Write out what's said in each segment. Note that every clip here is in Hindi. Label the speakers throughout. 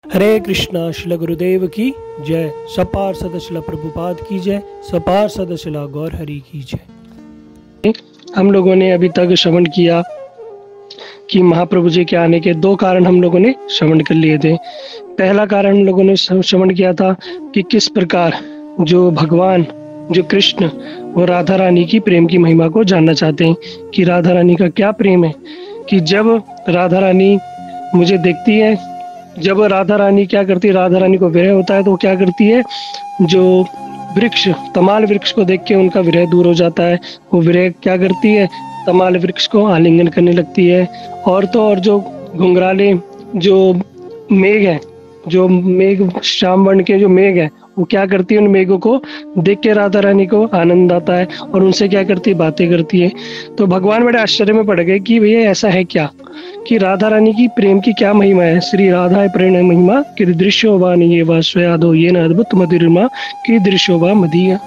Speaker 1: हरे कृष्णा श्रील गुरुदेव की जय। सपार सदशिला प्रभुपाद की जय। सपार सदशिला गौर हरि की जय। हम लोगों ने अभी तक श्रवण किया कि महाप्रभु जी के आने के दो कारण हम लोगों ने श्रवण कर लिए थे। पहला कारण हम लोगों ने श्रवण किया था कि किस प्रकार जो भगवान जो कृष्ण वो राधा रानी की प्रेम की महिमा को जानना चाहते हैं कि राधा रानी का क्या प्रेम है। कि जब राधा रानी मुझे देखती है, जब राधा रानी क्या करती है, राधा रानी को विरह होता है तो वो क्या करती है, जो वृक्ष तमाल वृक्ष को देख के उनका विरह दूर हो जाता है। वो विरह क्या करती है, तमाल वृक्ष को आलिंगन करने लगती है। और तो और जो घुंघराले जो मेघ है, जो मेघ श्याम वर्ण के जो मेघ है, वो क्या करती है, उन मेघों को देख के राधा रानी को आनंद आता है और उनसे क्या करती है, बातें करती है। तो भगवान बड़े आश्चर्य में पड़ गए कि भैया ऐसा है क्या, कि राधा रानी की प्रेम की क्या महिमा है। श्री राधा प्रेम महिमा कीदृशोभा ये वा स्वयादो ये न अद्भुत मधुरिमा कीदृशोभा मदीय।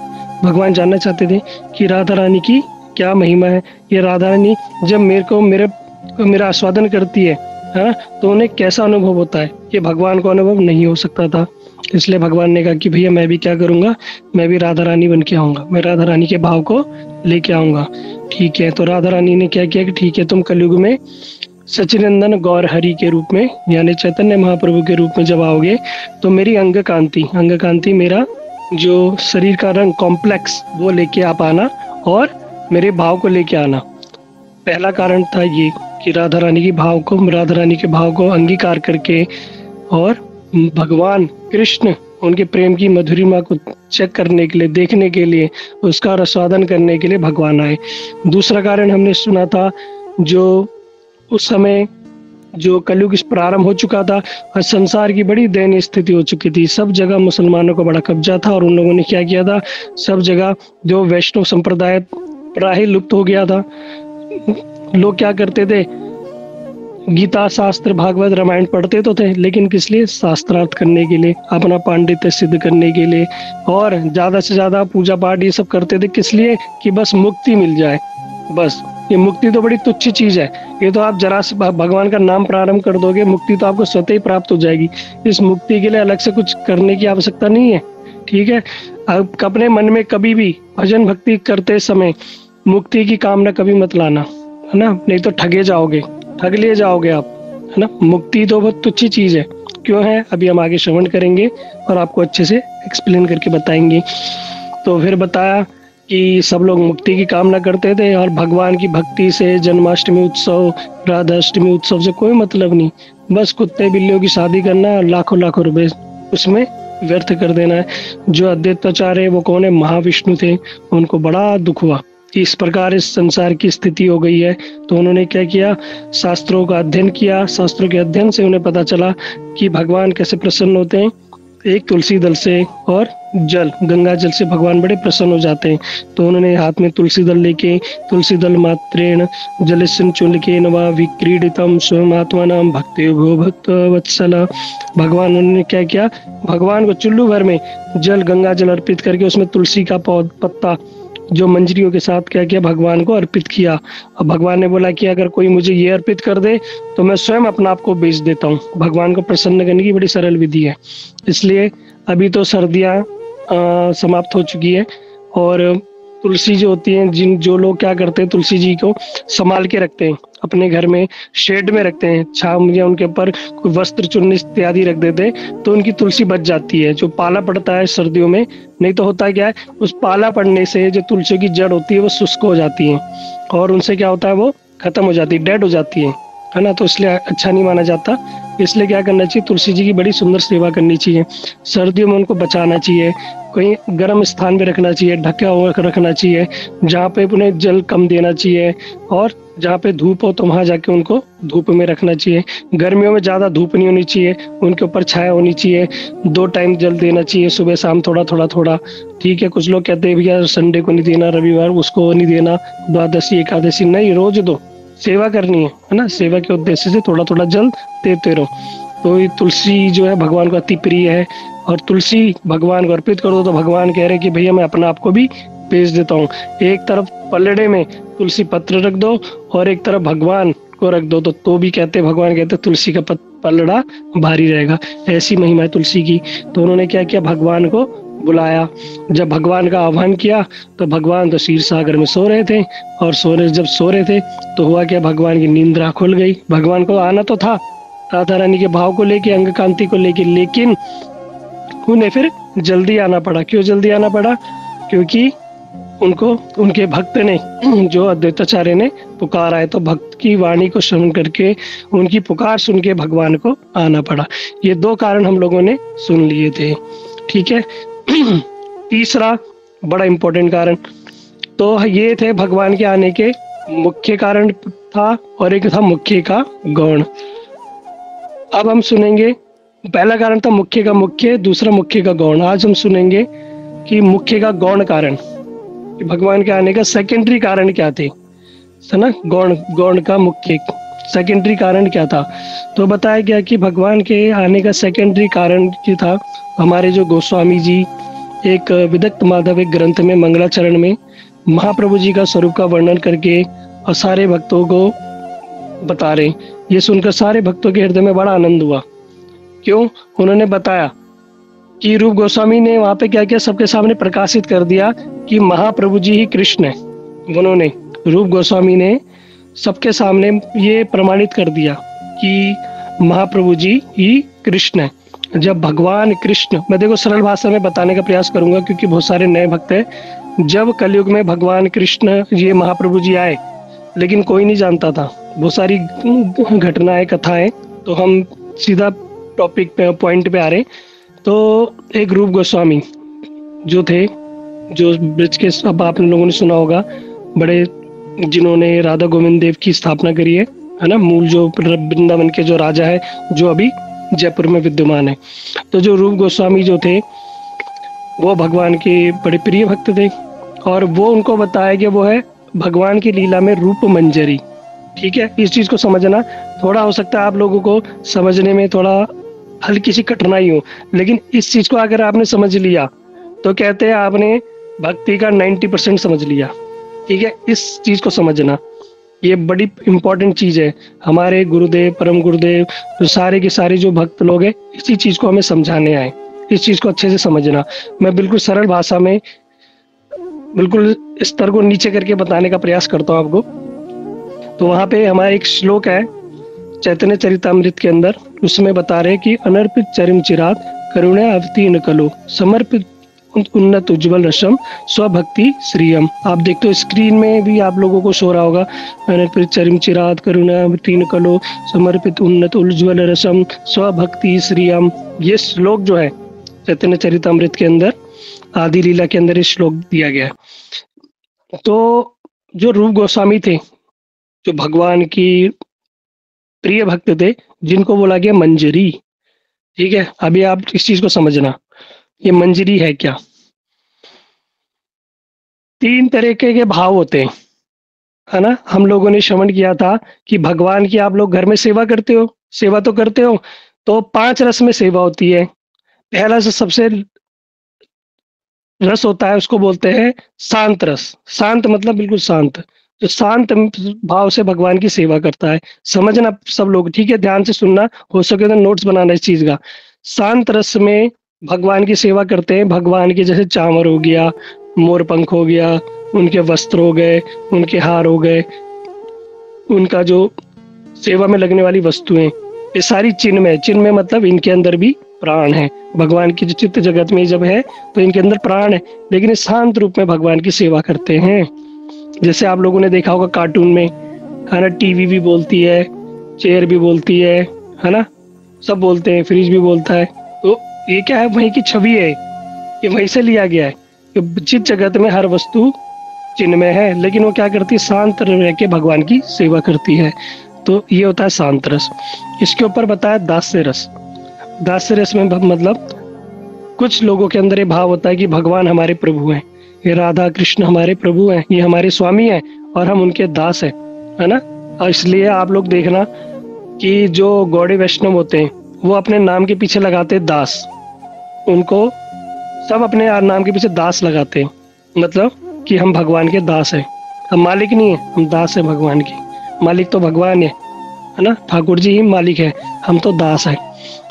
Speaker 1: भगवान जानना चाहते थे कि राधा रानी की क्या महिमा है। ये राधा रानी जब मेरा आस्वादन करती है तो उन्हें कैसा अनुभव होता है। ये भगवान को अनुभव नहीं हो सकता था। इसलिए भगवान ने कहा कि भैया मैं भी क्या करूंगा, मैं भी राधा रानी बन के आऊंगा, मैं राधा रानी के भाव को लेके आऊंगा। ठीक है, तो राधा रानी ने क्या किया कि ठीक है, तुम कलयुग में सचिनंदन गौर हरि के रूप में यानी चैतन्य महाप्रभु के रूप में जब आओगे तो मेरी अंग कांति मेरा जो शरीर का रंग कॉम्प्लेक्स वो लेके आप आना और मेरे भाव को लेके आना। पहला कारण था ये कि राधा रानी के भाव को अंगीकार करके और भगवान कृष्ण उनके प्रेम की मधुरिमा को चेक करने के लिए, देखने के लिए, उसका आस्वादन करने के लिए भगवान आए। दूसरा कारण हमने सुना था, जो उस समय जो कलयुग इस प्रारंभ हो चुका था और संसार की बड़ी दयनीय स्थिति हो चुकी थी। सब जगह मुसलमानों का बड़ा कब्जा था और उन लोगों ने क्या किया था, सब जगह जो वैष्णव संप्रदाय प्राय लुप्त हो गया था। लोग क्या करते थे, गीता शास्त्र भागवत रामायण पढ़ते तो थे, लेकिन किस लिए, शास्त्रार्थ करने के लिए, अपना पांडित्य सिद्ध करने के लिए, और ज्यादा से ज्यादा पूजा पाठ ये सब करते थे किस लिए, कि बस मुक्ति मिल जाए। बस ये मुक्ति तो बड़ी तुच्छ चीज है, ये तो आप जरा से भगवान का नाम प्रारंभ कर दोगे, मुक्ति तो आपको स्वतः ही प्राप्त हो जाएगी। इस मुक्ति के लिए अलग से कुछ करने की आवश्यकता नहीं है। ठीक है, आप अपने मन में कभी भी भजन भक्ति करते समय मुक्ति की कामना कभी मत लाना, है ना, नहीं तो ठग लिए जाओगे आप, है ना। मुक्ति तो बहुत तुच्छ चीज है। क्यों है, अभी हम आगे श्रवण करेंगे और आपको अच्छे से एक्सप्लेन करके बताएंगे। तो फिर बताया कि सब लोग मुक्ति की कामना करते थे और भगवान की भक्ति से जन्माष्टमी उत्सव, राधाष्टमी उत्सव से कोई मतलब नहीं। बस कुत्ते बिल्लियों की शादी करना और लाखों लाखों रुपए उसमें व्यर्थ कर देना है। जो अद्वैताचार्य वो कौन है, महाविष्णु थे, उनको बड़ा दुख हुआ कि इस प्रकार इस संसार की स्थिति हो गई है। तो उन्होंने क्या किया, शास्त्रों का अध्ययन किया। शास्त्रों के अध्ययन से उन्हें पता चला कि भगवान कैसे प्रसन्न होते हैं। एक तुलसी दल से और जल, गंगा जल से भगवान बड़े प्रसन्न हो जाते हैं। तो उन्होंने हाथ में तुलसी दल लेके, तुलसी दल मात्रेण जलस्यन चुल्केन वा विक्रीडितम स्वयं आत्मानां भक्तिर्भो भक्त वत्सल। भगवान उन्होंने क्या किया, भगवान को चुल्लू भर में जल, गंगा जल अर्पित करके उसमें तुलसी का पत्ता जो मंजरियों के साथ क्या किया, भगवान को अर्पित किया। और भगवान ने बोला कि अगर कोई मुझे ये अर्पित कर दे तो मैं स्वयं अपना आप को बेच देता हूँ। भगवान को प्रसन्न करने की बड़ी सरल विधि है। इसलिए अभी तो सर्दियाँ समाप्त हो चुकी है और तुलसी जो होती है, जो लोग क्या करते हैं, तुलसी जी को संभाल के रखते हैं, अपने घर में शेड में रखते हैं, छाव या उनके ऊपर कोई वस्त्र चुन्नी इत्यादि रख देते हैं, तो उनकी तुलसी बच जाती है। जो पाला पड़ता है सर्दियों में, नहीं तो होता क्या है, उस पाला पड़ने से जो तुलसी की जड़ होती है वो शुष्क हो जाती है और उनसे क्या होता है, वो खत्म हो जाती है, डेड हो जाती है ना। तो इसलिए अच्छा नहीं माना जाता। इसलिए क्या करना चाहिए, तुलसी जी की बड़ी सुंदर सेवा करनी चाहिए। सर्दियों में उनको बचाना चाहिए, कहीं गर्म स्थान पे रखना चाहिए, ढका हुआ रखना चाहिए, जहाँ पे उन्हें जल कम देना चाहिए, और जहाँ पे धूप हो तो वहां जाके उनको धूप में रखना चाहिए। गर्मियों में ज्यादा धूप नहीं होनी चाहिए, उनके ऊपर छाया होनी चाहिए। 2 टाइम जल देना चाहिए, सुबह शाम थोड़ा। ठीक है, कुछ लोग कहते हैं भैया संडे को नहीं देना, रविवार उसको नहीं देना, द्वादशी एकादशी नहीं, रोज दो, सेवा करनी है ना। सेवा के उद्देश्य से थोड़ा जल देते रहो। तो ये तुलसी जो है भगवान को अति प्रिय है और तुलसी भगवान को अर्पित कर दो तो भगवान कह रहे कि भैया मैं अपना आप को भी बेच देता हूँ। एक तरफ पलड़े में तुलसी पत्र रख दो और एक तरफ भगवान को रख दो, तो भी कहते, भगवान कहते तुलसी का पलड़ा भारी रहेगा। ऐसी महिमा है तुलसी की। तो उन्होंने क्या किया, भगवान को बुलाया। जब भगवान का आह्वान किया तो भगवान तो क्षीर सागर में सो रहे थे, और जब सो रहे थे तो हुआ क्या, भगवान की निंद्रा खुल गई। भगवान को आना तो था राधा रानी के भाव को लेके, अंग कांति को लेके, लेकिन उन्हें फिर जल्दी आना पड़ा। क्यों जल्दी आना पड़ा? क्योंकि उनको उनके भक्त ने, जो अद्वैताचार्य ने पुकारा है, तो भक्त की वाणी को श्रवण करके, उनकी पुकार सुन के भगवान को आना पड़ा। ये दो कारण हम लोगों ने सुन लिए थे, ठीक है। तीसरा बड़ा इंपॉर्टेंट कारण, तो ये थे भगवान के आने के मुख्य कारण था, और एक था मुख्य का गौण। अब हम सुनेंगे, पहला कारण था मुख्य का मुख्य, दूसरा मुख्य का गौण। आज हम सुनेंगे कि मुख्य का गौण कारण, कि भगवान के आने का सेकेंडरी कारण क्या थे, है ना। गौण का मुख्य सेकेंडरी कारण क्या था? तो बताया गया कि भगवान के आने का सेकेंडरी कारण क्या था। हमारे जो गोस्वामी जी एक विदग्ध माधव एक ग्रंथ में, मंगलाचरण में, महाप्रभु जी का स्वरूप का वर्णन करके और सारे भक्तों को बता रहे। ये सुनकर सारे भक्तों के हृदय में बड़ा आनंद हुआ। क्यों? उन्होंने बताया कि रूप गोस्वामी ने वहां पे क्या किया, सबके सामने प्रकाशित कर दिया कि महाप्रभु जी ही कृष्ण है। उन्होंने, रूप गोस्वामी ने सबके सामने ये प्रमाणित कर दिया कि महाप्रभु जी ही कृष्ण है। जब भगवान कृष्ण, मैं देखो सरल भाषा में बताने का प्रयास करूंगा क्योंकि बहुत सारे नए भक्त हैं। जब कलयुग में भगवान कृष्ण ये महाप्रभु जी आए, लेकिन कोई नहीं जानता था, बहुत सारी घटनाएं, कथाएं। तो हम सीधा टॉपिक पे, पॉइंट पे आ रहे। तो एक रूप गोस्वामी जो थे, जो ब्रज के, अब आप लोगों ने सुना होगा, बड़े, जिन्होंने राधा गोविंद देव की स्थापना करी है ना, मूल जो वृंदावन के जो राजा है, जो अभी जयपुर में विद्यमान है। तो जो रूप गोस्वामी जो थे, वो भगवान के बड़े प्रिय भक्त थे, और वो उनको बताया कि वो है भगवान की लीला में रूप मंजरी। ठीक है, इस चीज को समझना थोड़ा हो सकता है आप लोगों को समझने में थोड़ा हल्की सी कठिनाई हो, लेकिन इस चीज को अगर आपने समझ लिया तो कहते हैं आपने भक्ति का 90% समझ लिया। ठीक है, इस चीज को समझना, ये बड़ी इंपॉर्टेंट चीज है। हमारे गुरुदेव, परम गुरुदेव, जो सारे के सारे जो भक्त लोग हैं, इसी चीज को हमें समझाने आए। इस चीज को अच्छे से समझना। मैं बिल्कुल सरल भाषा में, बिल्कुल स्तर को नीचे करके बताने का प्रयास करता हूँ आपको। तो वहां पे हमारा एक श्लोक है चैतन्य चरितामृत के अंदर, उसमें बता रहे कि अनर्पित चरिम चिरात करुणा अवतीर्ण कलो समर्पित उन्नत उज्ज्वल रसम स्वभक्ति श्रीयम। आप देखते हो स्क्रीन में भी आप लोगों को शो रहा होगा, अनर्पित चरिम चिरात करुणा अवतीर्ण कलो समर्पित उन्नत उज्ज्वल रसम स्वभक्ति श्रीयम। ये श्लोक जो है चैतन्य चरितामृत के अंदर, आदि लीला के अंदर ये श्लोक दिया गया है। तो जो रूप गोस्वामी थे, जो भगवान की प्रिय भक्त थे, जिनको बोला गया मंजरी। ठीक है, अभी आप इस चीज को समझना, ये मंजरी है क्या। 3 तरीके के भाव होते हैं, है ना। हम लोगों ने श्रवण किया था कि भगवान की आप लोग घर में सेवा करते हो, सेवा तो करते हो, तो 5 रस में सेवा होती है। पहला जो सबसे रस होता है उसको बोलते हैं शांत रस। शांत मतलब बिल्कुल शांत, जो शांत भाव से भगवान की सेवा करता है। समझना सब लोग, ठीक है, ध्यान से सुनना, हो सके तो नोट्स बनाना इस चीज का। शांत रस में भगवान की सेवा करते हैं। भगवान के जैसे चामर हो गया, मोर पंख हो गया, उनके वस्त्र हो गए, उनके हार हो गए, उनका जो सेवा में लगने वाली वस्तुएं, ये सारी चिन्मय। चिन्मय मतलब इनके अंदर भी प्राण है। भगवान की जो चित्त जगत में जब है तो इनके अंदर प्राण है, लेकिन इस शांत रूप में भगवान की सेवा करते हैं। जैसे आप लोगों ने देखा होगा कार्टून में, है ना, टीवी भी बोलती है, चेयर भी बोलती है ना, सब बोलते हैं, फ्रिज भी बोलता है। तो ये क्या है, वहीं की छवि है, ये वहीं से लिया गया है। चित्त जगत में हर वस्तु चिन्मय है, लेकिन वो क्या करती है, शांत रह के भगवान की सेवा करती है। तो ये होता है शांत रस। इसके ऊपर बताया दास्य रस। दास्य रस में मतलब कुछ लोगों के अंदर ये भाव होता है कि भगवान हमारे प्रभु हैं, ये राधा कृष्ण हमारे प्रभु हैं, ये हमारे स्वामी हैं और हम उनके दास हैं, है ना। और इसलिए आप लोग देखना कि जो गौड़े वैष्णव होते हैं वो अपने नाम के पीछे लगाते हैं दास। उनको सब अपने नाम के पीछे दास लगाते हैं, मतलब कि हम भगवान के दास हैं। हम मालिक नहीं है, हम दास है भगवान के। मालिक तो भगवान है, है ना, ठाकुर जी ही मालिक है, हम तो दास है।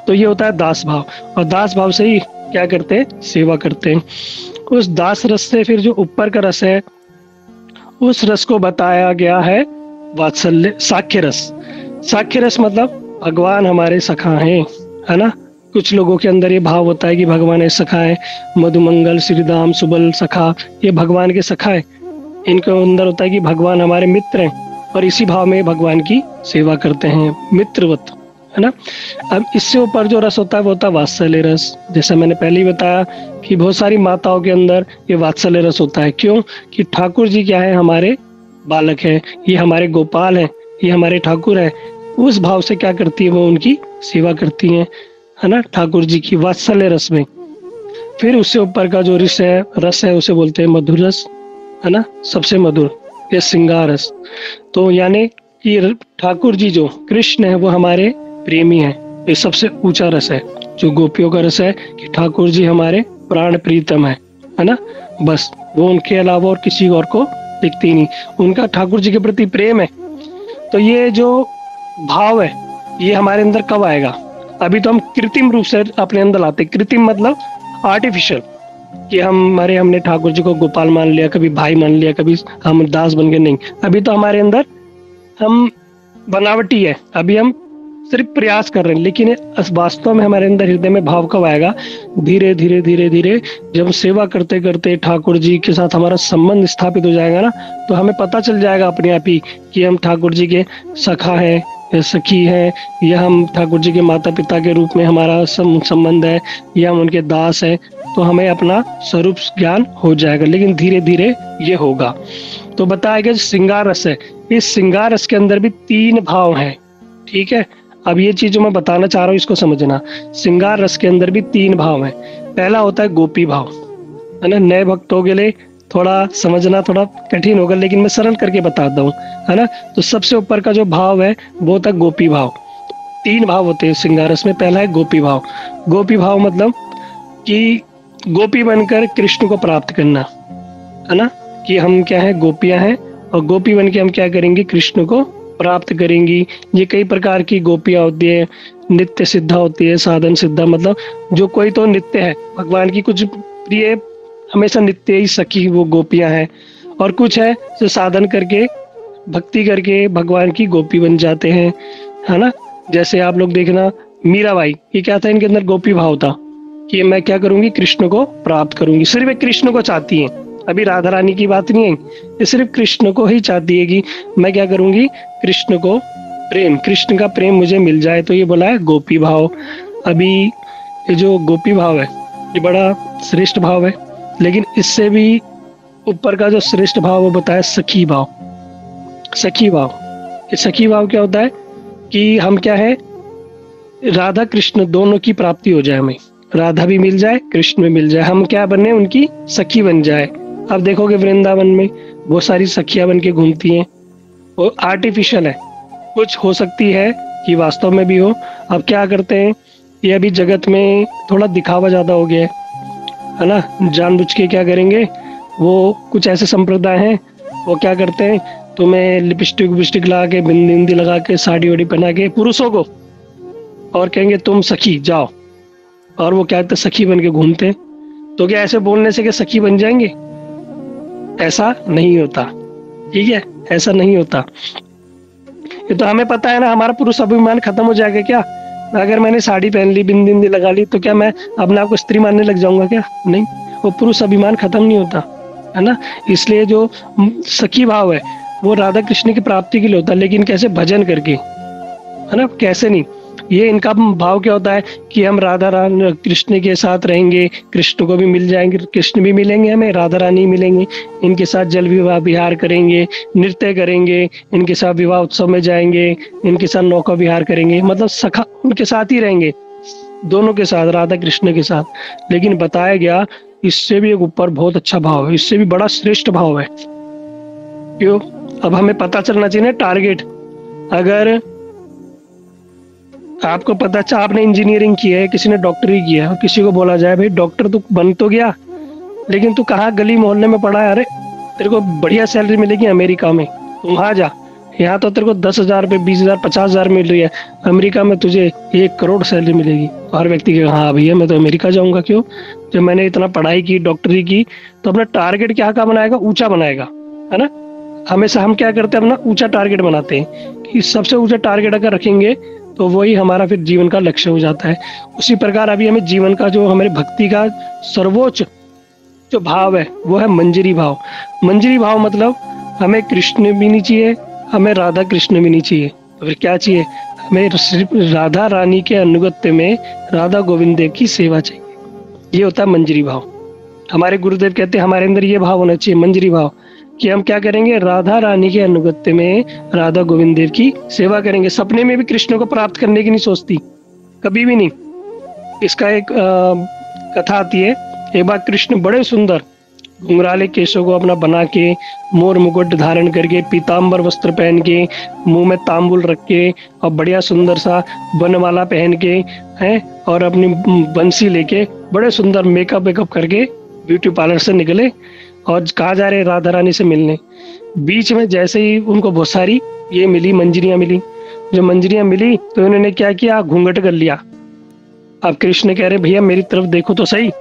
Speaker 1: तो ये होता है दास भाव, और दास भाव से ही क्या करते हैं, सेवा करते हैं। उस दास रस से फिर जो ऊपर का रस है, उस रस को बताया गया है वात्सल्य साख्य रस। साख्य रस मतलब भगवान हमारे सखा हैं, है ना। कुछ लोगों के अंदर ये भाव होता है कि भगवान ऐसे सखा है, मधुमंगल, श्रीदाम, सुबल सखा, ये भगवान के सखा है। इनके अंदर होता है कि भगवान हमारे मित्र हैं, और इसी भाव में भगवान की सेवा करते हैं, मित्रवत, है ना। अब इससे ऊपर जो रस होता है वो होता है वात्सल्य रस। जैसा मैंने पहले ही बताया कि बहुत सारी माताओं के अंदर ये वात्सल्य रस होता है। क्यों? कि ठाकुर जी क्या है, हमारे बालक है, ये हमारे गोपाल हैं, ये हमारे ठाकुर है। उस भाव से क्या करती है, वो उनकी सेवा करती हैं, है ना, ठाकुर जी की वात्सल्य रस में। फिर उससे ऊपर का जो रस है उसे बोलते हैं मधुर रस, है ना, सबसे मधुर, ये श्रृंगार रस। तो यानी कि ठाकुर जी जो कृष्ण है वो हमारे प्रेमी है, ये सबसे ऊंचा रस है। जो गोपियों का रस है कि ठाकुर जी हमारे प्राण प्रीतम है ना, बस वो उनके अलावा और किसी और को दिखती नहीं, उनका ठाकुर जी के प्रति प्रेम है। तो ये जो भाव है ये हमारे अंदर कब आएगा? अभी तो हम कृत्रिम रूप से अपने अंदर लाते, कृत्रिम मतलब आर्टिफिशियल, कि हमने ठाकुर जी को गोपाल मान लिया, कभी भाई मान लिया, कभी हम दास बन गए। नहीं, अभी तो हमारे अंदर हम बनावटी है, अभी हम सिर्फ प्रयास कर रहे हैं। लेकिन वास्तव में हमारे अंदर हृदय में भाव कब आएगा? धीरे धीरे धीरे धीरे जब सेवा करते करते ठाकुर जी के साथ हमारा संबंध स्थापित हो जाएगा ना, तो हमें पता चल जाएगा अपने आप ही कि हम ठाकुर जी के सखा हैं या सखी है, या हम ठाकुर जी के माता पिता के रूप में हमारा संबंध है, या हम उनके दास है। तो हमें अपना स्वरूप ज्ञान हो जाएगा, लेकिन धीरे धीरे ये होगा। तो बताया गया श्रृंगार रस है, इस श्रृंगार रस के अंदर भी 3 भाव हैं, ठीक है। अब ये चीज जो मैं बताना चाह रहा हूँ इसको समझना। श्रृंगार रस के अंदर भी 3 भाव हैं। पहला होता है गोपी भाव, है ना। नए भक्तों के लिए थोड़ा समझना थोड़ा कठिन होगा, लेकिन मैं सरल करके बताता हूँ, है ना। तो सबसे ऊपर का जो भाव है वो होता है गोपी भाव। 3 भाव होते हैं श्रृंगार रस में। पहला है गोपी भाव। गोपी भाव मतलब कि गोपी बनकर कृष्ण को प्राप्त करना, है ना, कि हम क्या है, गोपियां हैं, और गोपी बन के हम क्या करेंगे, कृष्ण को प्राप्त करेंगी। ये कई प्रकार की गोपियां होती है, नित्य सिद्धा होती है, साधन सिद्धा, मतलब जो कोई तो नित्य है भगवान की, कुछ प्रिय हमेशा नित्य ही सखी वो गोपियां हैं, और कुछ है जो साधन करके भक्ति करके भगवान की गोपी बन जाते हैं, है ना। जैसे आप लोग देखना मीराबाई, ये क्या था, इनके अंदर गोपी भाव था कि मैं क्या करूंगी, कृष्ण को प्राप्त करूंगी। सिर्फ एक कृष्ण को चाहती है, अभी राधा रानी की बात नहीं है, ये सिर्फ कृष्ण को ही चाहती है कि मैं क्या करूंगी, कृष्ण को प्रेम, कृष्ण का प्रेम मुझे मिल जाए। तो ये बोला है गोपी भाव। अभी ये जो गोपी भाव है ये बड़ा श्रेष्ठ भाव है, लेकिन इससे भी ऊपर का जो श्रेष्ठ भाव वो बताया सखी भाव। सखी भाव, ये सखी भाव क्या होता है कि हम क्या है, राधा कृष्ण दोनों की प्राप्ति हो जाए, हमें राधा भी मिल जाए, कृष्ण भी मिल जाए, हम क्या बने, उनकी सखी बन जाए। अब देखोगे वृंदावन में बहुत सारी सखियां बन के घूमती हैं, वो आर्टिफिशियल है, कुछ हो सकती है कि वास्तव में भी हो। अब क्या करते हैं, ये अभी जगत में थोड़ा दिखावा ज्यादा हो गया है ना, जानबूझ के क्या करेंगे, वो कुछ ऐसे संप्रदाय हैं, वो क्या करते हैं, तुम्हें लिपस्टिक विपस्टिक लगा के, बिंदी बिंदी लगा के, साड़ी वाड़ी पहना के पुरुषों को, और कहेंगे तुम सखी जाओ, और वो क्या कहते सखी बन के घूमते हैं। तो क्या ऐसे बोलने से क्या सखी बन जाएंगे? ऐसा नहीं होता, ठीक है, ऐसा नहीं होता। ये तो हमें पता है ना, हमारा पुरुष अभिमान खत्म हो जाएगा क्या? अगर मैंने साड़ी पहन ली, बिंदी बिंदी लगा ली, तो क्या मैं अपने आप को स्त्री मानने लग जाऊंगा क्या? नहीं, वो पुरुष अभिमान खत्म नहीं होता, है ना। इसलिए जो सखी भाव है वो राधा कृष्ण की प्राप्ति के लिए होता है, लेकिन कैसे, भजन करके, है ना, कैसे नहीं। ये इनका भाव क्या होता है कि हम राधा रानी कृष्ण के साथ रहेंगे, कृष्ण को भी मिल जाएंगे, कृष्ण भी मिलेंगे हमें, राधा रानी मिलेंगे, इनके साथ जल विवाह विहार करेंगे, नृत्य करेंगे, इनके साथ विवाह उत्सव में जाएंगे, इनके साथ नौका विहार करेंगे, मतलब सखा उनके साथ ही रहेंगे, दोनों के साथ, राधा कृष्ण के साथ। लेकिन बताया गया इससे भी एक ऊपर बहुत अच्छा भाव है, इससे भी बड़ा श्रेष्ठ भाव है। क्यों? अब हमें पता चलना चाहिए टारगेट। अगर आपको पता चला आपने इंजीनियरिंग की है, किसी ने डॉक्टरी किया है, और किसी को बोला जाए भाई डॉक्टर तू बन तो गया, लेकिन तू कहाँ गली मोहल्ले में पड़ा है, अरे तेरे को बढ़िया सैलरी मिलेगी अमेरिका में, तू वहां जा, यहाँ तो तेरे को 10,000 रुपये, 20,000, 50,000 मिल रही है। अमेरिका में तुझे 1 करोड़ सैलरी मिलेगी। हर व्यक्ति के हाँ भैया मैं तो अमेरिका जाऊंगा। क्यों? जब मैंने इतना पढ़ाई की, डॉक्टरी की, तो अपना टारगेट क्या का बनाएगा? ऊंचा बनाएगा, है ना। हमेशा हम क्या करते हैं? अपना ऊंचा टारगेट बनाते हैं कि सबसे ऊंचा टारगेट अगर रखेंगे तो वही हमारा फिर जीवन का लक्ष्य हो जाता है। उसी प्रकार अभी हमें जीवन का जो हमारे भक्ति का सर्वोच्च जो भाव है वो है मंजरी भाव। मंजरी भाव मतलब हमें कृष्ण भी नहीं चाहिए, हमें राधा कृष्ण भी नहीं चाहिए, तो फिर क्या चाहिए? हमें सिर्फ राधा रानी के अनुगत्य में राधा गोविंद देव की सेवा चाहिए। ये होता है मंजरी भाव। हमारे गुरुदेव कहते हैं हमारे अंदर ये भाव होना चाहिए, मंजरी भाव, कि हम क्या करेंगे? राधा रानी के अनुगत्य में राधा गोविंद देव की सेवा करेंगे। सपने में भी कृष्ण को प्राप्त करने की नहीं सोचती, कभी भी नहीं। इसका एक कथा आती है। एक बार कृष्ण बड़े सुंदर घुंघराले केशों को अपना बना के, मोर मुकुट धारण करके, पीताम्बर वस्त्र पहन के, मुंह में तांबुल रख के और बढ़िया सुंदर सा बनमाला पहन के हैं, और अपनी बंसी लेके बड़े सुंदर मेकअप वेकअप करके ब्यूटी पार्लर से निकले और कहा जा रहे राधा रानी से मिलने। बीच में जैसे ही उनको बहुत सारी ये मिली, मंजरियां मिली। जो मंजरियां मिली तो उन्होंने क्या किया? घूंघट कर लिया। अब कृष्ण कह रहे भैया मेरी तरफ देखो तो सही,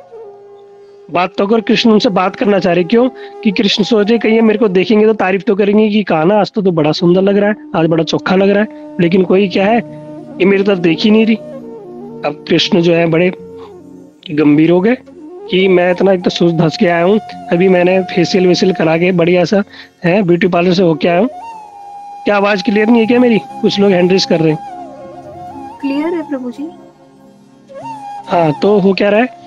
Speaker 1: बात तो कर। कृष्ण उनसे बात करना चाह रहे। क्यों? कि कृष्ण सोचे कहीं ये मेरे को देखेंगे तो तारीफ तो करेंगे कि कहा ना आज तो बड़ा सुंदर लग रहा है, आज बड़ा चोखा लग रहा है, लेकिन कोई क्या है, ये मेरी तरफ देख ही नहीं रही। अब कृष्ण जो है बड़े गंभीर हो गए कि मैं इतना एक तो सूझ धस के आया हूँ, अभी मैंने फेशियल वेशियल करा के बढ़िया सा है ब्यूटी पार्लर से होके आया हूँ। क्या आवाज क्लियर नहीं है क्या मेरी? कुछ लोग हैंड रेज कर रहे हैं।
Speaker 2: क्लियर है प्रभु जी।
Speaker 1: हाँ, तो हो क्या रहा है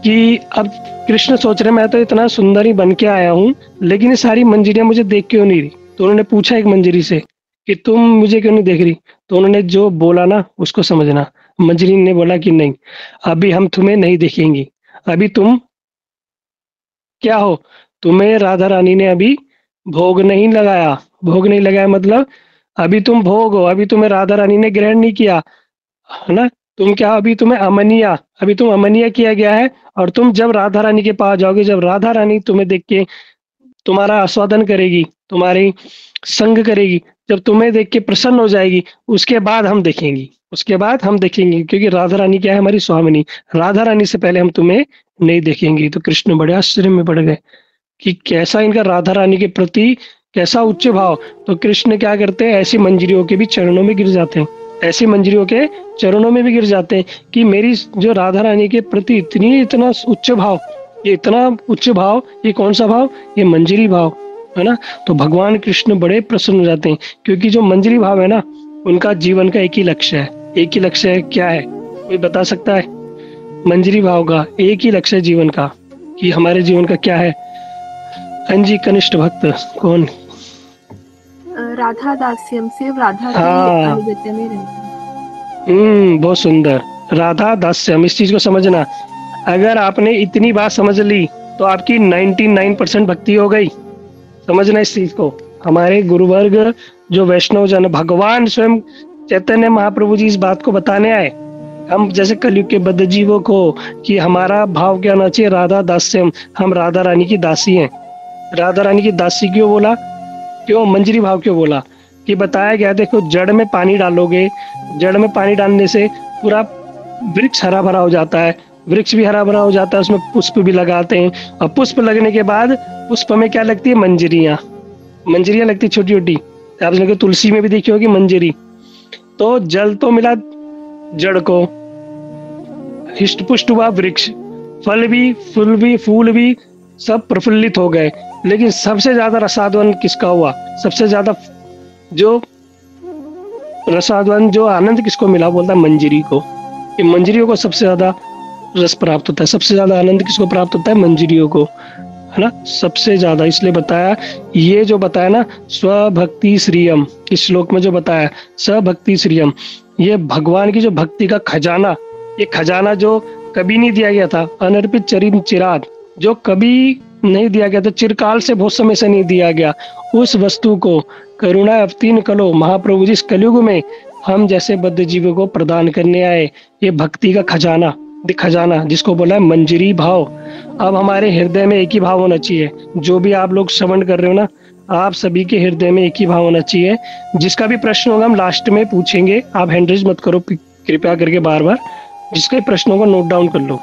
Speaker 1: कि अब कृष्ण सोच रहे मैं तो इतना सुंदर ही बन के आया हूँ, लेकिन ये सारी मंजरियां मुझे देख क्यों नहीं रही। तो उन्होंने पूछा एक मंजरी से कि तुम मुझे क्यों नहीं देख रही? तो उन्होंने जो बोला ना उसको समझना। मंजरी ने बोला कि नहीं, अभी हम तुम्हें नहीं देखेंगी, अभी तुम क्या हो? तुम्हें राधा रानी ने अभी भोग नहीं लगाया। भोग नहीं लगाया मतलब अभी तुम भोग हो, अभी तुम्हें राधा रानी ने ग्रहण नहीं किया, है ना। तुम क्या, अभी तुम्हें अमनिया, अभी तुम अमनिया किया गया है। और तुम जब राधा रानी के पास जाओगे, जब राधा रानी तुम्हें देख के तुम्हारा आस्वादन करेगी, तुम्हारी संग करेगी, जब तुम्हें देख के प्रसन्न हो जाएगी, उसके बाद हम देखेंगी, उसके बाद हम देखेंगे। क्योंकि राधा रानी क्या है? हमारी स्वामिनी। राधा रानी से पहले हम तुम्हें नहीं देखेंगे। तो कृष्ण बड़े आश्चर्य में पड़ गए कि कैसा इनका राधा रानी के प्रति कैसा उच्च भाव। तो कृष्ण क्या करते हैं? ऐसी मंजरियों के भी चरणों में गिर जाते हैं, ऐसी मंजरियों के चरणों में भी गिर जाते हैं कि मेरी जो राधा रानी के प्रति इतना उच्च भाव, ये इतना उच्च भाव, ये कौन सा भाव? ये मंजरी भाव, है ना। तो भगवान कृष्ण बड़े प्रसन्न हो जाते हैं, क्योंकि जो मंजरी भाव है ना, उनका जीवन का एक ही लक्ष्य है। एक ही लक्ष्य है। क्या है? कोई बता सकता है? मंजरी भाव का एक ही लक्ष्य है जीवन का, कि हमारे जीवन का क्या है? अंजी कनिष्ठ भक्त कौन?
Speaker 2: राधा दास्यम से राधा के
Speaker 1: हाँ,
Speaker 2: अनुगत्य में रहना।
Speaker 1: बहुत सुंदर। राधा दास्यम, इस चीज को समझना। अगर आपने इतनी बात समझ ली तो आपकी 99% भक्ति हो गई। समझना इस चीज को। हमारे गुरुवर्ग जो वैष्णव जन, भगवान स्वयं चैतन्य महाप्रभु जी इस बात को बताने आए, हम जैसे कलयुग के बद्ध जीवों को, कि हमारा भाव क्या होना चाहिए? राधा दास्यम, हम राधा रानी की दासी हैं। राधा रानी की दासी क्यों बोला? क्यों मंजरी भाव क्यों बोला? कि बताया गया, देखो जड़ में पानी डालोगे, जड़ में पानी डालने से पूरा वृक्ष हरा भरा हो जाता है, वृक्ष भी हरा भरा हो जाता है, उसमें पुष्प भी लगाते हैं, और पुष्प लगने के बाद पुष्प में क्या लगती है? मंजरियां। मंजरियां लगती छोटी छोटी। आपने तुलसी में भी देखी होगी मंजरी। तो जल तो मिला जड़ को, हिष्ट पुष्ट हुआ वृक्ष, फल भी, फूल भी सब प्रफुल्लित हो गए। लेकिन सबसे ज्यादा रसादवन किसका हुआ? सबसे ज्यादा जो रसादवन, जो आनंद किसको मिला? बोलता है मंजरी को। कि मंजरियों को सबसे ज्यादा रस प्राप्त होता है, सबसे ज्यादा आनंद किसको प्राप्त होता है? मंजरियों को, है ना, सबसे ज्यादा। इसलिए बताया, ये जो बताया ना, स्वभक्ति श्रियम, इस श्लोक में जो बताया स्वभक्ति श्रियम, ये भगवान की जो भक्ति का खजाना, ये खजाना जो कभी नहीं दिया गया था, अनर्पित चरिम चिराग, जो कभी नहीं दिया गया था, चिरकाल से बहुत समय से नहीं दिया गया, उस वस्तु को करुणा अवतीर्ण कलो महाप्रभु जी इस कलयुग में हम जैसे बद्ध जीवों को प्रदान करने आए। ये भक्ति का खजाना, खजाना जिसको बोला है मंजरी भाव। अब हमारे हृदय में एक ही भाव होना चाहिए। जो भी आप लोग श्रवण कर रहे हो ना, आप सभी के हृदय में एक ही भाव होना चाहिए। जिसका भी प्रश्न होगा हम लास्ट में पूछेंगे, आप हैंड रेज मत करो कृपया करके बार बार, जिसके प्रश्नों को नोट डाउन कर लो।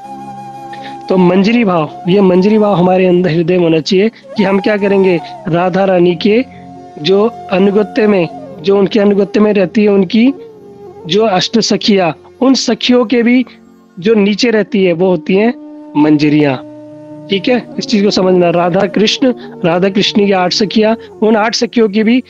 Speaker 1: तो मंजरी भाव, ये मंजरी भाव हमारे अंदर हृदय में होना चाहिए कि हम क्या करेंगे, राधा रानी के जो अनुगत्य में, जो उनके अनुगत्य में रहती है, उनकी जो अष्ट सखियां, उन सखियों के भी जो नीचे रहती है वो होती हैं मंजरियां। ठीक है, इस चीज को समझना। राधा कृष्ण की 8 सखियां, उन 8 सखियों की भी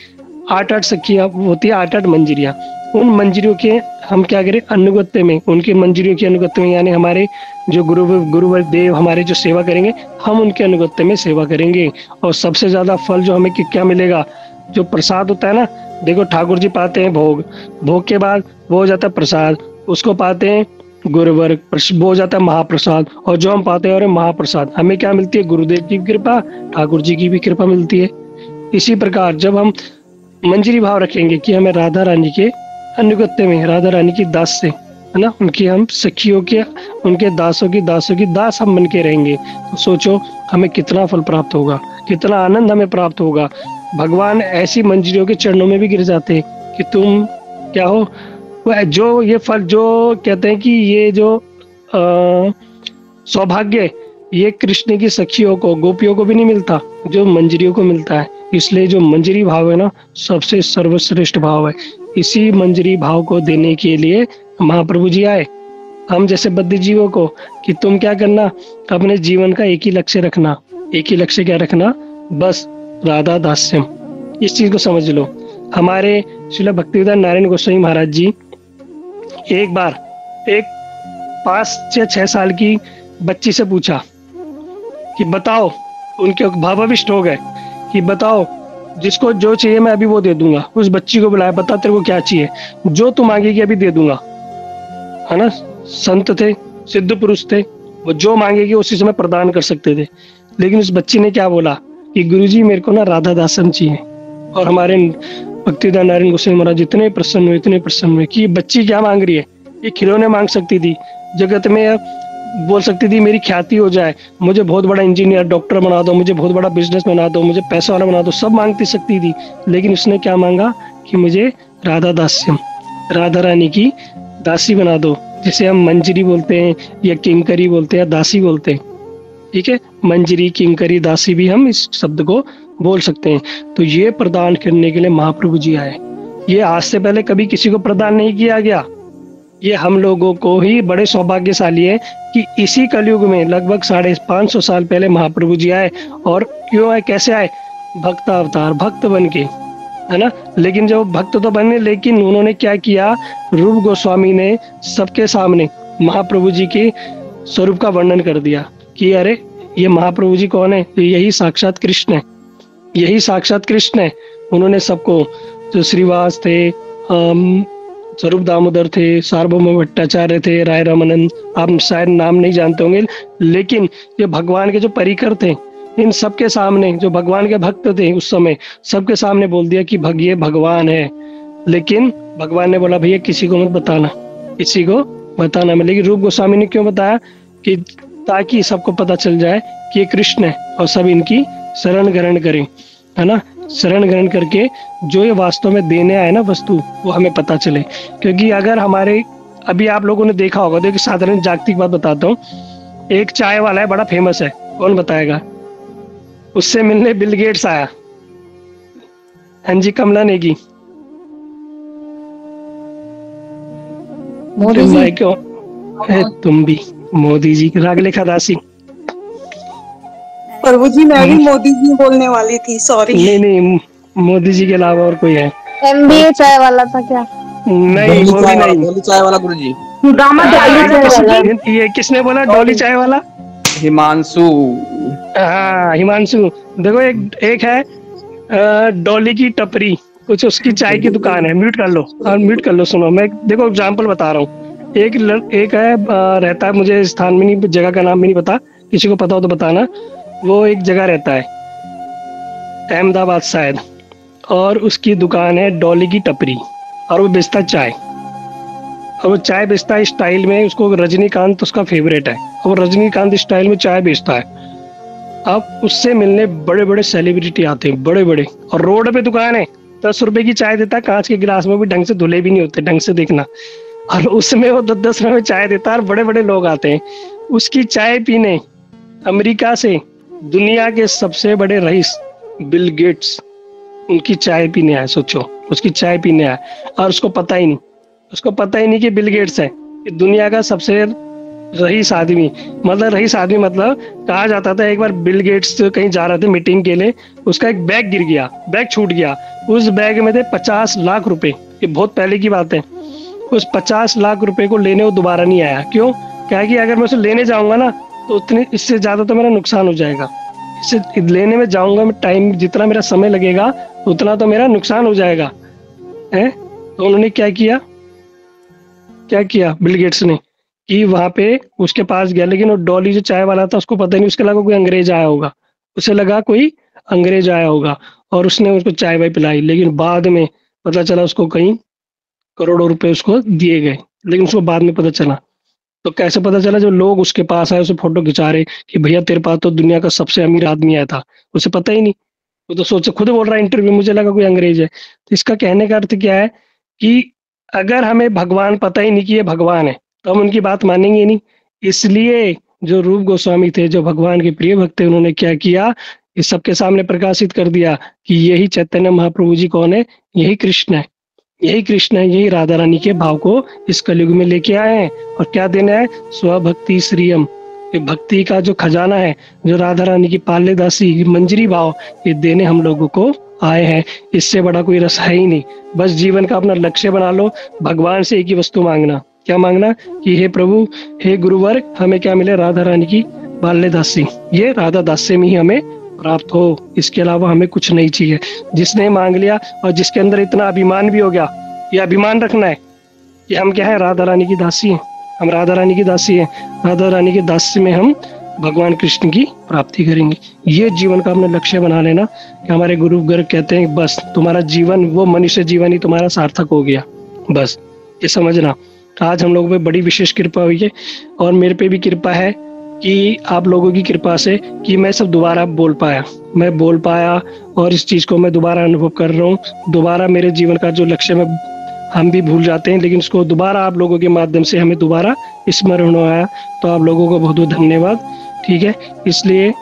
Speaker 1: 8 सखियां होती है, 8 मंजरियां। उन मंजरियों के हम क्या करें, अनुगत्य में, उनके मंजरियों के अनुगत्य में, यानी हमारे जो गुरुवर देव हमारे जो सेवा करेंगे, हम उनके अनुगत्य में सेवा करेंगे। और सबसे ज्यादा फल जो हमें क्या मिलेगा, जो प्रसाद होता है ना, देखो ठाकुर जी पाते हैं भोग, भोग के बाद वो हो जाता है प्रसाद, उसको पाते हैं गुरुवर, वो हो जाता है महाप्रसाद, और जो हम पाते हैं और महाप्रसाद, हमें क्या मिलती है, गुरुदेव की कृपा, ठाकुर जी की भी कृपा मिलती है। इसी प्रकार जब हम मंजरी भाव रखेंगे कि हमें राधा रानी के अनुगत्य में, राधा रानी की दास से, है ना, उनकी हम सखियों के, उनके दासों की दास हम बन के रहेंगे, तो सोचो हमें कितना फल प्राप्त होगा, कितना आनंद हमें प्राप्त होगा। भगवान ऐसी मंजरियों के चरणों में भी गिर जाते हैं कि तुम क्या हो, जो ये फल, जो कहते हैं कि ये जो सौभाग्य, ये कृष्ण की सखियों को, गोपियों को भी नहीं मिलता, जो मंजरियों को मिलता है। इसलिए जो मंजरी भाव है ना, सबसे सर्वश्रेष्ठ भाव है। इसी मंजरी भाव को देने के लिए महाप्रभु जी आए हम जैसे बद्ध जीवों को, कि तुम क्या करना, अपने जीवन का एक ही लक्ष्य रखना। एक ही लक्ष्य क्या रखना, बस राधा दास्यम। इस चीज को समझ लो। हमारे श्रील भक्तिवेदांत नारायण गोस्वामी महाराज जी एक बार एक 5 या 6 साल की बच्ची से पूछा कि बताओ, उनके भावाविष्ट हो गए कि बताओ जिसको जो चाहिए मैं अभी वो दे दूंगा। उस बच्ची को बुलाया, बता तेरे को क्या चाहिए, जो तुम मांगेगी अभी दे दूंगा, है ना। संत थे, सिद्ध पुरुष थे, वो जो मांगेगी उसी समय प्रदान कर सकते थे। लेकिन उस बच्ची ने क्या बोला कि गुरुजी मेरे को ना राधा दासम चाहिए। और हमारे भक्तिवेदांत नारायण गोस्वामी महाराज इतने प्रसन्न हुए कि ये बच्ची क्या मांग रही है, ये खिलौने मांग सकती थी, जगत में बोल सकती थी मेरी ख्याति हो जाए, मुझे बहुत बड़ा इंजीनियर डॉक्टर बना दो, मुझे बहुत बड़ा बिजनेस बना दो, मुझे पैसा वाला बना दो, सब मांगती सकती थी। लेकिन उसने क्या मांगा कि मुझे राधा दास्यम, राधा रानी की दासी बना दो, जिसे हम मंजरी बोलते हैं या किंकरी बोलते हैं, दासी बोलते हैं। ठीक है, मंजरी, किंकरी, दासी भी हम इस शब्द को बोल सकते हैं। तो ये प्रदान करने के लिए महाप्रभु जी आए। ये आज से पहले कभी किसी को प्रदान नहीं किया गया। ये हम लोगों को ही बड़े सौभाग्यशाली है कि इसी कलयुग में लगभग 550 साल पहले महाप्रभु जी आए। और क्यों आए, कैसे आए, भक्त अवतार, भक्त बन के, है ना। लेकिन जो भक्त तो बने, लेकिन उन्होंने क्या किया, रूप गोस्वामी ने सबके सामने महाप्रभु जी के स्वरूप का वर्णन कर दिया कि अरे ये महाप्रभु जी कौन है, यही साक्षात कृष्ण है, यही साक्षात कृष्ण है। उन्होंने सबको, जो श्रीवास थे, स्वरूप दामोदर थे, सार्वभौम भट्टाचार्य थे, राय रामानंद, आप शायद नाम नहीं जानते होंगे, लेकिन ये भगवान के जो परिकर थे, इन सबके सामने, जो भगवान के भक्त थे उस समय, सबके सामने बोल दिया कि ये भगवान है। लेकिन भगवान ने बोला भैया किसी को मत बताना, किसी को बताना मत। लेकिन रूप गोस्वामी ने क्यों बताया, कि ताकि सबको पता चल जाए कि ये कृष्ण है और सब इनकी शरण ग्रहण करें, है ना। शरण ग्रहण करके जो ये वास्तव में देने आए ना वस्तु, वो हमें पता चले। क्योंकि अगर हमारे, अभी आप लोगों ने देखा होगा, देखिए साधारण जागतिक बात बताता हूँ, एक चाय वाला है, बड़ा फेमस है, कौन बताएगा, उससे मिलने बिल गेट्स आया, हाँ जी, कमला नेगी, तुम भी मोदी जी, रागलेखा दासी।
Speaker 3: प्रभु जी मैं भी मोदी जी बोलने वाली थी, सॉरी।
Speaker 1: नहीं, मोदी जी के अलावा और कोई है।
Speaker 4: MBA चाय वाला था क्या?
Speaker 1: नहीं, वो भी नहीं।
Speaker 5: डोली चाय वाला गुरुजी।
Speaker 1: ये किसने बोला डोली चाय वाला?
Speaker 5: हिमांशु।
Speaker 1: हाँ, हिमांशु। देखो एक है डोली की टपरी, कुछ उसकी चाय की दुकान है। म्यूट कर लो, और म्यूट कर लो, सुनो, मैं देखो एग्जाम्पल बता रहा हूँ। एक है, रहता है, मुझे स्थान में नहीं, जगह का नाम भी नहीं पता, किसी को पता हो तो बताना। वो एक जगह रहता है अहमदाबाद शायद, और उसकी दुकान है डॉली की टपरी, और वो बेचता चाय। और वो चाय बेचता है स्टाइल में, उसको रजनीकांत उसका फेवरेट है, और वो रजनीकांत स्टाइल में चाय बेचता है। अब उससे मिलने बड़े बड़े सेलिब्रिटी आते हैं, बड़े बड़े, और रोड पे दुकान है, 10 रुपए की चाय देता है, कांच के गिलास में भी ढंग से धुले भी नहीं होते, ढंग से देखना, और उसमें वो 10-10 रुपए में चाय देता है, और बड़े बड़े लोग आते हैं उसकी चाय पीने। अमेरिका से दुनिया के सबसे बड़े रईस बिल गेट्स उनकी चाय पीने आए, सोचो, उसकी चाय पीने आए, और उसको पता ही नहीं कि बिल गेट्स है, कि दुनिया का सबसे रईस आदमी, मतलब कहा जाता था एक बार बिल गेट्स कहीं जा रहे थे मीटिंग के लिए, उसका एक बैग गिर गया, बैग छूट गया, उस बैग में थे 50 लाख रुपए, ये बहुत पहले की बात है। उस 50 लाख रुपए को लेने वो दोबारा नहीं आया, क्यों? क्या कि अगर मैं उसे लेने जाऊंगा ना तो उतने, इससे ज्यादा तो मेरा नुकसान हो जाएगा, इससे लेने में जाऊंगा मैं, टाइम जितना मेरा समय लगेगा उतना तो मेरा नुकसान हो जाएगा है। तो उन्होंने क्या किया बिल गेट्स ने, कि वहां पे उसके पास गया, लेकिन वो डॉली जो चाय वाला था उसको पता नहीं, उसके लगा कोई अंग्रेज आया होगा, उसे लगा कोई अंग्रेज आया होगा, और उसने उसको चाय वाय पिलाई, लेकिन बाद में पता चला उसको कहीं करोड़ों रुपए उसको दिए गए, लेकिन उसको बाद में पता चला। तो कैसे पता चला? जब लोग उसके पास आए, उसे फोटो खिंचा रहे कि भैया तेरे पास तो दुनिया का सबसे अमीर आदमी आया था, उसे पता ही नहीं, वो तो सोच खुद बोल रहा है इंटरव्यू, मुझे लगा कोई अंग्रेज है। तो इसका कहने का अर्थ क्या है कि अगर हमें भगवान पता ही नहीं कि ये भगवान है तो हम उनकी बात मानेंगे नहीं। इसलिए जो रूप गोस्वामी थे, जो भगवान के प्रिय भक्त थे, उन्होंने क्या किया, इस सबके सामने प्रकाशित कर दिया कि यही चैतन्य महाप्रभु जी कौन है, यही कृष्ण है, यही राधा रानी के भाव को इस कलयुग में लेके आए हैं। और क्या देना है? स्वभक्ति श्रीयम, ये भक्ति का जो खजाना है, जो राधा रानी की पाल्य दासी मंजरी भाव, ये देने हम लोगों को आए हैं। इससे बड़ा कोई रस है ही नहीं। बस जीवन का अपना लक्ष्य बना लो, भगवान से एक ही वस्तु मांगना। क्या मांगना? कि हे प्रभु, हे गुरुवर, हमें क्या मिले? राधा रानी की बाल्य दासी, ये राधा दास्य में ही हमें प्राप्त हो, इसके अलावा हमें कुछ नहीं चाहिए। जिसने मांग लिया और जिसके अंदर इतना अभिमान भी हो गया, ये अभिमान रखना है कि हम क्या है, राधा रानी की दासी हैं, हम राधा रानी की दासी हैं, राधा रानी के दास्य में हम भगवान कृष्ण की प्राप्ति करेंगे। ये जीवन का अपना लक्ष्य बना लेना। कि हमारे गुरु गर्ग कहते हैं बस तुम्हारा जीवन, वो मनुष्य जीवन ही तुम्हारा सार्थक हो गया, बस ये समझना। आज हम लोगों पे बड़ी विशेष कृपा हुई है, और मेरे पे भी कृपा है कि आप लोगों की कृपा से कि मैं सब दोबारा बोल पाया, और इस चीज को मैं दोबारा अनुभव कर रहा हूँ। दोबारा मेरे जीवन का जो लक्ष्य में हम भी भूल जाते हैं, लेकिन इसको दोबारा आप लोगों के माध्यम से हमें दोबारा स्मरण आया, तो आप लोगों को बहुत बहुत धन्यवाद। ठीक है, इसलिए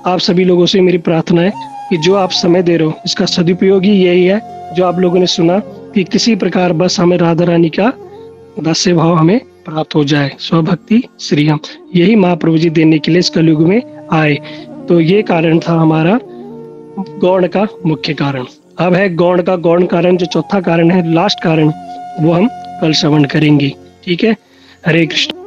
Speaker 1: आप सभी लोगों से मेरी प्रार्थना है कि जो आप समय दे रहे हो, इसका सदुपयोग ही यही है जो आप लोगों ने सुना, कि किसी प्रकार बस हमें राधा रानी का दास्य भाव हमें प्राप्त हो जाए। स्वभक्ति श्रीयम, यही महाप्रभु जी देने के लिए इस कलयुग में आए। तो ये कारण था हमारा गौण का मुख्य कारण। अब है गौण का गौण कारण, जो चौथा कारण है, लास्ट कारण, वो हम कल श्रवण करेंगे। ठीक है, हरे कृष्ण।